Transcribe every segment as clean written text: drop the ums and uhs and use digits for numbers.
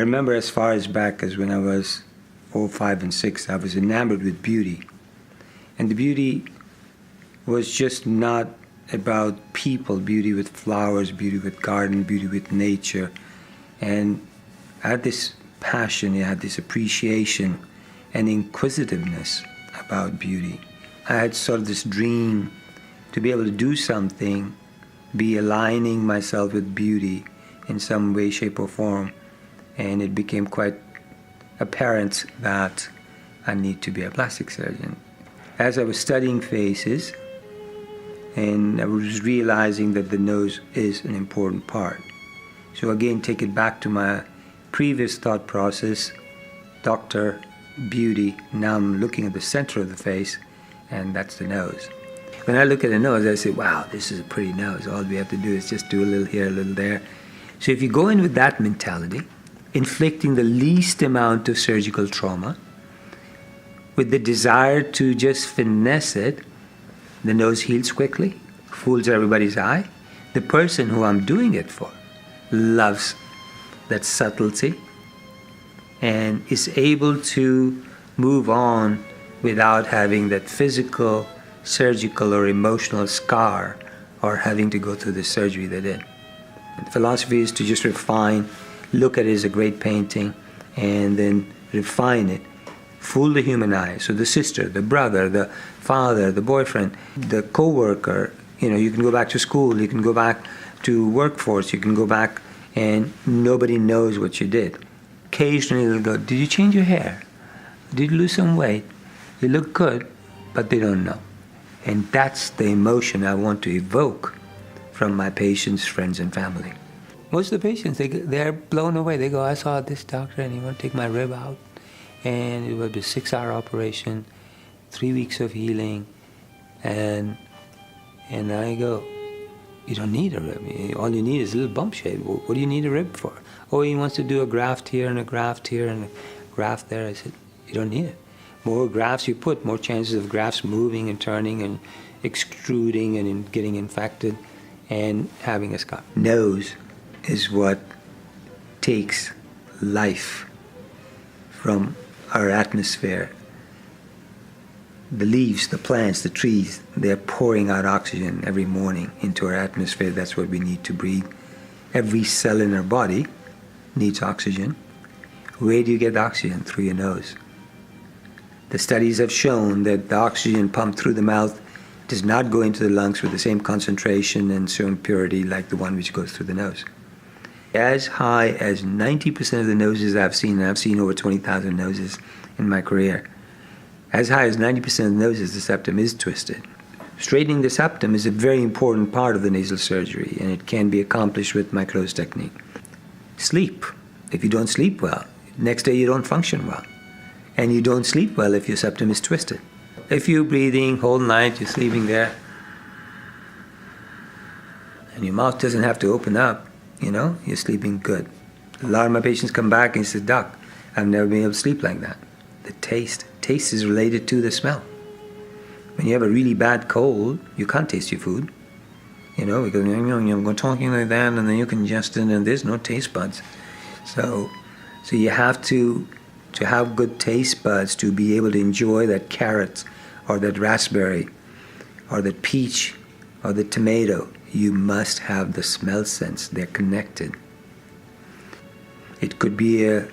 remember as far as back as when I was 4, 5, and 6, I was enamored with beauty. And the beauty was just not about people, beauty with flowers, beauty with garden, beauty with nature. And I had this passion, I had this appreciation and inquisitiveness about beauty. I had sort of this dream to be able to do something, be aligning myself with beauty in some way, shape, or form. And it became quite apparent that I need to be a plastic surgeon. As I was studying faces, and I was realizing that the nose is an important part. So again, take it back to my previous thought process, doctor, beauty. Now I'm looking at the center of the face, and that's the nose. When I look at the nose, I say, wow, this is a pretty nose. All we have to do is just do a little here, a little there. So if you go in with that mentality, inflicting the least amount of surgical trauma, with the desire to just finesse it, the nose heals quickly, fools everybody's eye. The person who I'm doing it for loves that subtlety and is able to move on without having that physical, surgical, or emotional scar or having to go through the surgery they did. And the philosophy is to just refine, look at it as a great painting, and then refine it. Fool the human eye. So the sister, the brother, the father, the boyfriend, the co-worker, you can go back to school, you can go back to workforce, you can go back and nobody knows what you did. Occasionally they'll go, did you change your hair? Did you lose some weight? You look good, but they don't know. And that's the emotion I want to evoke from my patients, friends, and family. Most of the patients, they're blown away. They go, I saw this doctor and he want to take my rib out. And it was a 6-hour operation, 3 weeks of healing, and I go, you don't need a rib. All you need is a little bump shape. What do you need a rib for? Oh, he wants to do a graft here and a graft here and a graft there. I said, you don't need it. More grafts you put, more chances of grafts moving and turning and extruding and getting infected and having a scar. Nose is what takes life from our atmosphere. The leaves, the plants, the trees, they're pouring out oxygen every morning into our atmosphere. That's what we need to breathe. Every cell in our body needs oxygen. Where do you get oxygen? Through your nose. The studies have shown that the oxygen pumped through the mouth does not go into the lungs with the same concentration and certain purity like the one which goes through the nose. As high as 90% of the noses I've seen, and I've seen over 20,000 noses in my career, as high as 90% of the noses, the septum is twisted. Straightening the septum is a very important part of the nasal surgery, and it can be accomplished with my close technique. Sleep. If you don't sleep well, next day you don't function well. And you don't sleep well if your septum is twisted. If you're breathing whole night, you're sleeping there, and your mouth doesn't have to open up, you're sleeping good. A lot of my patients come back and say, Doc, I've never been able to sleep like that. The taste. Taste is related to the smell. When you have a really bad cold, you can't taste your food. Because you're talking like that and then you're congested and there's no taste buds. So you have to have good taste buds to be able to enjoy that carrot or that raspberry or that peach or the tomato. You must have the smell sense. They're connected. It could be a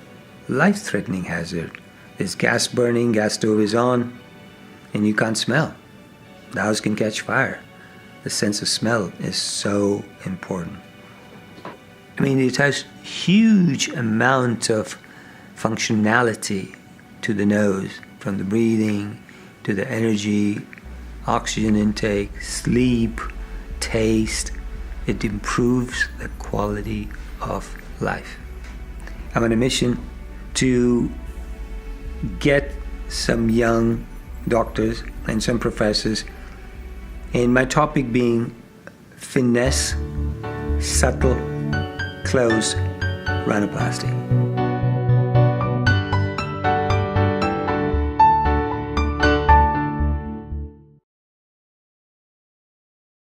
life-threatening hazard. There's gas burning, gas stove is on, and you can't smell. The house can catch fire. The sense of smell is so important. It has huge amount of functionality to the nose, from the breathing to the energy, oxygen intake, sleep, taste. It improves the quality of life. I'm on a mission to get some young doctors and some professors, and my topic being finesse, subtle, close rhinoplasty.